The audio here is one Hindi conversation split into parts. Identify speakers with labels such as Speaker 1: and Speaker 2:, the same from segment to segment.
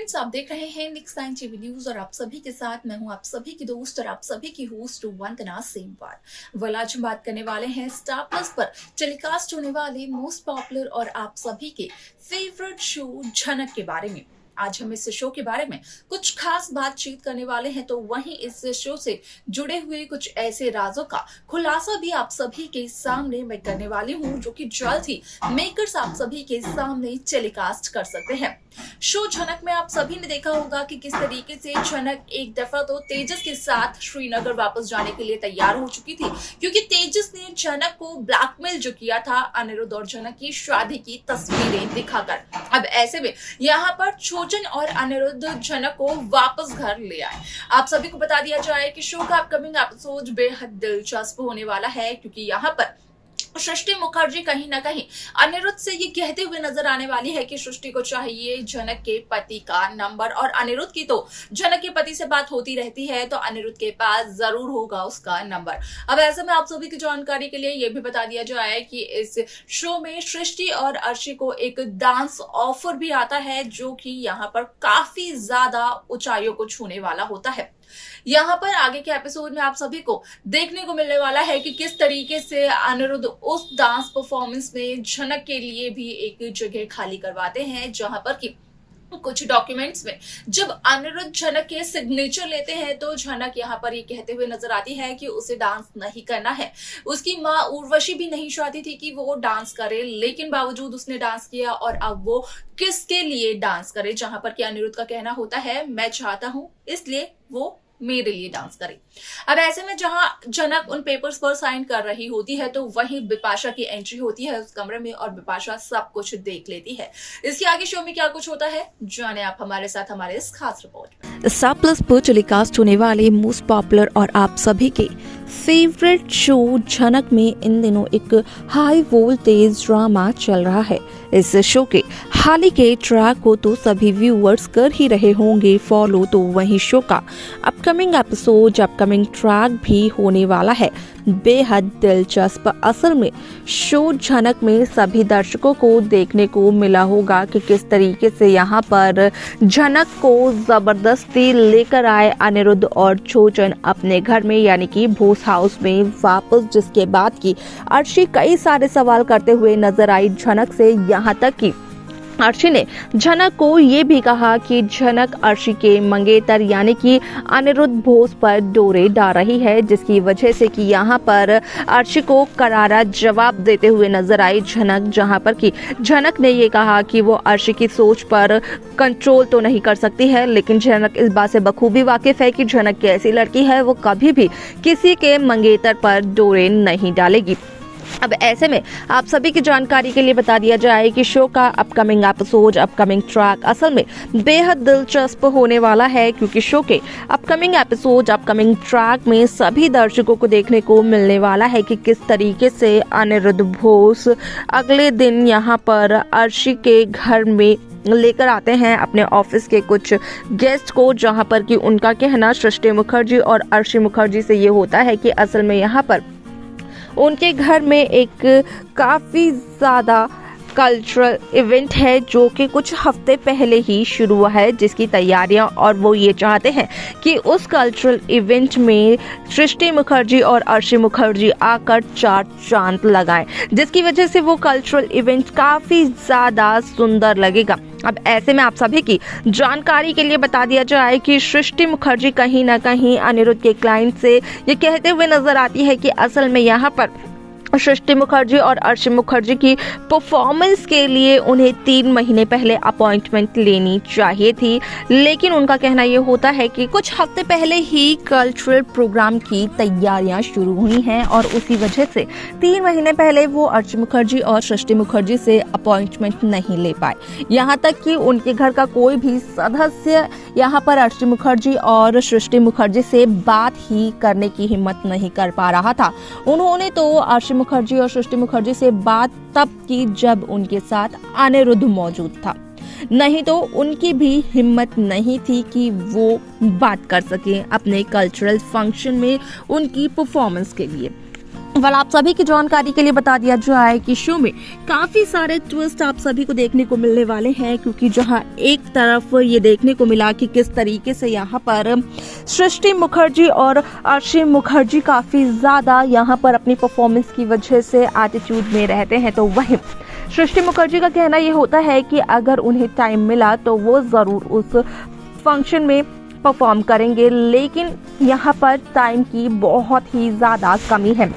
Speaker 1: फ्रेंड्स, आप देख रहे हैं नेक्स्ट 9 टीवी न्यूज और आप सभी के साथ मैं हूं आप सभी की दोस्त और आप सभी की होस्ट वंदना सेमवार। आज हम बात करने वाले हैं स्टार प्लस पर टेलीकास्ट होने वाले मोस्ट पॉपुलर और आप सभी के फेवरेट शो झनक के बारे में। आज हम इस शो के बारे में कुछ खास बातचीत करने वाले हैं, तो वहीं इस शो से जुड़े हुए कुछ ऐसे राजों का खुलासा भी आप सभी के सामने मैं करने वाली हूं, जो कि जल्द ही मेकर्स आप सभी के सामने टेलीकास्ट कर सकते हैं। शो झनक में आप सभी ने देखा होगा कि किस तरीके से झनक एक दफा तो तेजस के साथ श्रीनगर वापस जाने के लिए तैयार हो चुकी थी, क्योंकि तेजस ने झनक को ब्लैकमेल जो किया था अनिरुद्ध और झनक की शादी की तस्वीरें दिखाकर। अब ऐसे में यहाँ पर छोचन और अनिरुद्ध झनक को वापस घर ले आए। आप सभी को बता दिया जाए कि शो का अपकमिंग एपिसोड बेहद दिलचस्प होने वाला है, क्योंकि यहाँ पर सृष्टि मुखर्जी कहीं ना कहीं अनिरुद्ध से ये कहते हुए नजर आने वाली है कि सृष्टि को चाहिए झनक के पति का नंबर, और अनिरुद्ध की तो झनक के पति से बात होती रहती है, तो अनिरुद्ध के पास जरूर होगा उसका नंबर। अब ऐसे में आप सभी की जानकारी के लिए ये भी बता दिया जाए कि इस शो में सृष्टि और अर्शी को एक डांस ऑफर भी आता है, जो कि यहाँ पर काफी ज्यादा ऊंचाइयों को छूने वाला होता है। यहाँ पर आगे के एपिसोड में आप सभी को देखने को मिलने वाला है कि किस तरीके से अनिरुद्ध उस डांस परफॉर्मेंस में झनक के लिए भी एक जगह खाली करवाते हैं, जहां पर कि कुछ डॉक्यूमेंट्स में जब अनिरुद्ध झनक के सिग्नेचर लेते हैं, तो झनक यहाँ पर ये कहते हुए नजर आती है कि उसे डांस नहीं करना है। उसकी माँ उर्वशी भी नहीं चाहती थी कि वो डांस करे, लेकिन बावजूद उसने डांस किया, और अब वो किसके लिए डांस करे, जहां पर कि अनिरुद्ध का कहना होता है मैं चाहता हूं इसलिए वो मेरे लिए डांस करे। अब ऐसे में जहां झनक उन पेपर्स पर साइन कर रही होती है, तो वहीं बिपाशा की एंट्री होती है उस कमरे में, और बिपाशा सब कुछ देख लेती है। इसके आगे शो में क्या कुछ होता है जाने आप हमारे साथ हमारे इस खास रिपोर्ट में।
Speaker 2: स्टार प्लस पर टेलीकास्ट होने वाले मोस्ट पॉपुलर और आप सभी के फेवरेट शो झनक में इन दिनों एक हाई वोल्टेज ड्रामा चल रहा है। इस शो के हाल ही के ट्रैक को तो सभी व्यूअर्स कर ही रहे होंगे फॉलो, तो वहीं शो का अपकमिंग एपिसोड अपकमिंग ट्रैक भी होने वाला है बेहद दिलचस्प। असल में शो झनक में सभी दर्शकों को देखने को मिला होगा कि किस तरीके से यहाँ पर झनक को जबरदस्ती लेकर आए अनिरुद्ध और छोचन अपने घर में, यानी कि भोस हाउस में वापस, जिसके बाद की अर्शी कई सारे सवाल करते हुए नजर आई झनक से। यहाँ तक कि अर्शी ने झनक को ये भी कहा कि झनक अर्शी के मंगेतर यानी कि अनिरुद्ध भोस पर डोरे डाल रही है, जिसकी वजह से कि यहाँ पर अर्शी को करारा जवाब देते हुए नजर आई झनक, जहाँ पर कि झनक ने ये कहा कि वो अर्शी की सोच पर कंट्रोल तो नहीं कर सकती है, लेकिन झनक इस बात से बखूबी वाकिफ है कि झनक कैसी लड़की है, वो कभी भी किसी के मंगेतर पर डोरे नहीं डालेगी। अब ऐसे में आप सभी की जानकारी के लिए बता दिया जाए कि शो का अपकमिंग एपिसोड अपकमिंग ट्रैक असल में बेहद दिलचस्प होने वाला है, क्योंकि शो के अपकमिंग एपिसोड अपकमिंग ट्रैक में सभी दर्शकों को देखने को मिलने वाला है कि किस तरीके से अनिरुद्ध भोस अगले दिन यहाँ पर अर्शी के घर में लेकर आते हैं अपने ऑफिस के कुछ गेस्ट को, जहां पर कि उनका कहना सृष्टि मुखर्जी और अर्शी मुखर्जी से ये होता है कि असल में यहाँ पर उनके घर में एक काफ़ी ज़्यादा कल्चरल इवेंट है, जो कि कुछ हफ्ते पहले ही शुरू हुआ है, जिसकी तैयारियां, और वो ये चाहते हैं कि उस कल्चरल इवेंट में सृष्टि मुखर्जी और अर्शी मुखर्जी आकर चार चांद लगाएं, जिसकी वजह से वो कल्चरल इवेंट काफ़ी ज़्यादा सुंदर लगेगा। अब ऐसे में आप सभी की जानकारी के लिए बता दिया जाए कि सृष्टि मुखर्जी कहीं ना कहीं अनिरुद्ध के क्लाइंट से ये कहते हुए नजर आती है कि असल में यहाँ पर सृष्टि मुखर्जी और अर्शी मुखर्जी की परफॉर्मेंस के लिए उन्हें 3 महीने पहले अपॉइंटमेंट लेनी चाहिए थी, लेकिन उनका कहना यह होता है कि कुछ हफ्ते पहले ही कल्चरल प्रोग्राम की तैयारियां शुरू हुई हैं, और उसी वजह से 3 महीने पहले वो अर्शी मुखर्जी और सृष्टि मुखर्जी से अपॉइंटमेंट नहीं ले पाए। यहाँ तक कि उनके घर का कोई भी सदस्य यहाँ पर अर्शी मुखर्जी और सृष्टि मुखर्जी से बात ही करने की हिम्मत नहीं कर पा रहा था। उन्होंने तो अर्शी मुखर्जी और सृष्टि मुखर्जी से बात तब की जब उनके साथ अनिरुद्ध मौजूद था, नहीं तो उनकी भी हिम्मत नहीं थी कि वो बात कर सके अपने कल्चरल फंक्शन में उनकी परफॉर्मेंस के लिए। वाल आप सभी की जानकारी के लिए बता दिया जाए कि शो में काफी सारे ट्विस्ट आप सभी को देखने को मिलने वाले हैं, क्योंकि जहां एक तरफ ये देखने को मिला कि किस तरीके से यहाँ पर सृष्टि मुखर्जी और अर्शी मुखर्जी काफी ज्यादा यहाँ पर अपनी परफॉर्मेंस की वजह से एटीट्यूड में रहते हैं, तो वहीं सृष्टि मुखर्जी का कहना ये होता है कि अगर उन्हें टाइम मिला तो वो जरूर उस फंक्शन में परफॉर्म करेंगे, लेकिन यहाँ पर टाइम की बहुत ही ज्यादा कमी है।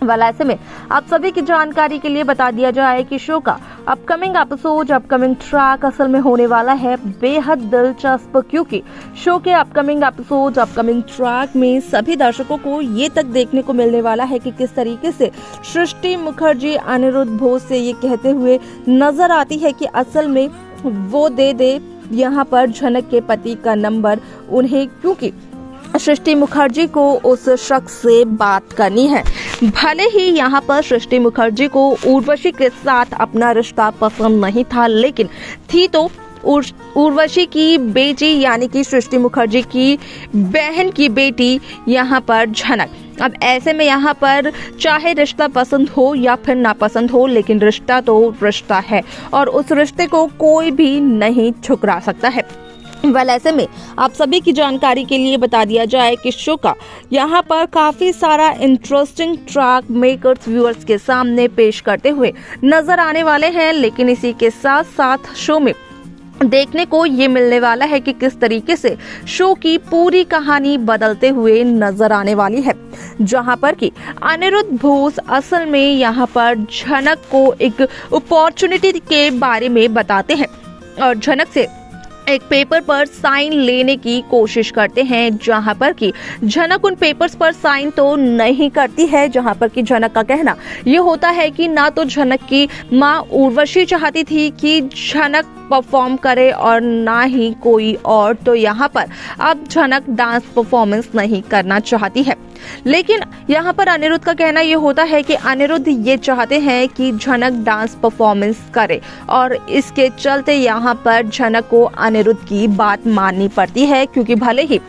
Speaker 2: वाल ऐसे में आप सभी की जानकारी के लिए बता दिया जाए कि शो का अपकमिंग एपिसोड, अपकमिंग ट्रैक असल में होने वाला है बेहद दिलचस्प, क्योंकि शो के अपकमिंग एपिसोड, अपकमिंग ट्रैक में सभी दर्शकों को ये तक देखने को मिलने वाला है कि किस तरीके से सृष्टि मुखर्जी अनिरुद्ध बोस से ये कहते हुए नजर आती है कि असल में वो दे दे यहाँ पर झनक के पति का नंबर उन्हें, क्योंकि सृष्टि मुखर्जी को उस शख्स से बात करनी है। भले ही यहाँ पर सृष्टि मुखर्जी को उर्वशी के साथ अपना रिश्ता पसंद नहीं था, लेकिन थी तो उर्वशी की बेटी यानी कि सृष्टि मुखर्जी की बहन की बेटी यहाँ पर झनक। अब ऐसे में यहाँ पर चाहे रिश्ता पसंद हो या फिर नापसंद हो, लेकिन रिश्ता तो रिश्ता है और उस रिश्ते को कोई भी नहीं ठुकरा सकता है। वेल ऐसे में आप सभी की जानकारी के लिए बता दिया जाए कि शो का यहाँ पर काफी सारा इंटरेस्टिंग ट्रैक मेकर्स व्यूअर्स के सामने पेश करते हुए नजर आने वाले हैं, लेकिन इसी के साथ साथ शो में देखने को ये मिलने वाला है कि किस तरीके से शो की पूरी कहानी बदलते हुए नजर आने वाली है, जहां पर कि अनिरुद्ध बोस असल में यहाँ पर झनक को एक अपॉर्चुनिटी के बारे में बताते हैं और झनक से एक पेपर पर साइन लेने की कोशिश करते हैं, जहां पर कि झनक उन पेपर्स पर साइन तो नहीं करती है। जहां पर कि झनक का कहना ये होता है कि ना तो झनक की माँ उर्वशी चाहती थी कि झनक परफॉर्म करे और ना ही कोई और, तो यहाँ पर अब झनक डांस परफॉर्मेंस नहीं करना चाहती है। लेकिन यहाँ पर अनिरुद्ध का कहना ये होता है कि अनिरुद्ध ये चाहते हैं कि झनक डांस परफॉर्मेंस करे और इसके चलते यहाँ पर झनक को अनिरुद्ध की बात माननी पड़ती है, क्योंकि भले ही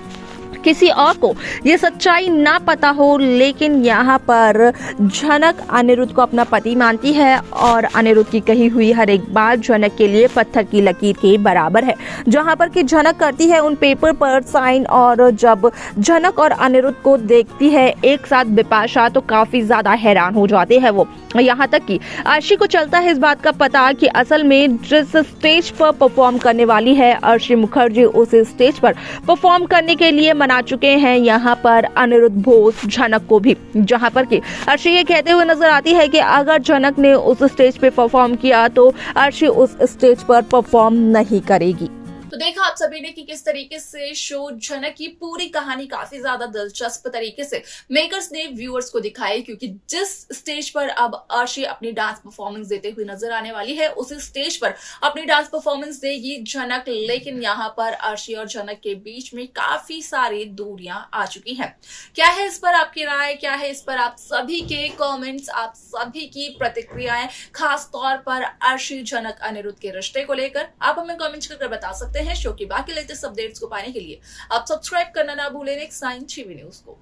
Speaker 2: किसी और को ये सच्चाई ना पता हो, लेकिन यहाँ पर झनक अनिरुद्ध को अपना पति मानती है और अनिरुद्ध की कही हुई हर एक बात झनक के लिए पत्थर की लकीर के बराबर है। जहाँ पर कि झनक करती है उन पेपर पर साइन और जब झनक और अनिरुद्ध को देखती है एक साथ बिपाशा तो काफी ज्यादा हैरान हो जाते हैं वो। यहाँ तक कि अर्शी को चलता है इस बात का पता कि असल में जिस स्टेज पर परफॉर्म करने वाली है अर्शी मुखर्जी, उस स्टेज पर परफॉर्म करने के लिए मना चुके हैं यहाँ पर अनिरुद्ध बोस झनक को भी। जहाँ पर कि अर्शी ये कहते हुए नजर आती है कि अगर झनक ने उस स्टेज पे परफॉर्म किया तो अर्शी उस स्टेज पर परफॉर्म नहीं करेगी।
Speaker 1: तो देखा आप सभी ने कि किस तरीके से शो झनक की पूरी कहानी काफी ज्यादा दिलचस्प तरीके से मेकर्स ने व्यूअर्स को दिखाई, क्योंकि जिस स्टेज पर अब अर्शी अपनी डांस परफॉर्मेंस देते हुए नजर आने वाली है उसी स्टेज पर अपनी डांस परफॉर्मेंस देगी झनक। लेकिन यहाँ पर अर्शी और झनक के बीच में काफी सारी दूरियां आ चुकी हैं। क्या है इस पर आपकी राय, क्या है इस पर आप सभी के कमेंट्स, आप सभी की प्रतिक्रियाएं, खास तौर पर अर्शी झनक अनिरुद्ध के रिश्ते को लेकर आप हमें कमेंट करके बता सकते हैं। शो की बाकी लेटेस्ट अपडेट्स को पाने के लिए आप सब्सक्राइब करना ना भूलें नेक्स्ट 9 टीवी न्यूज को।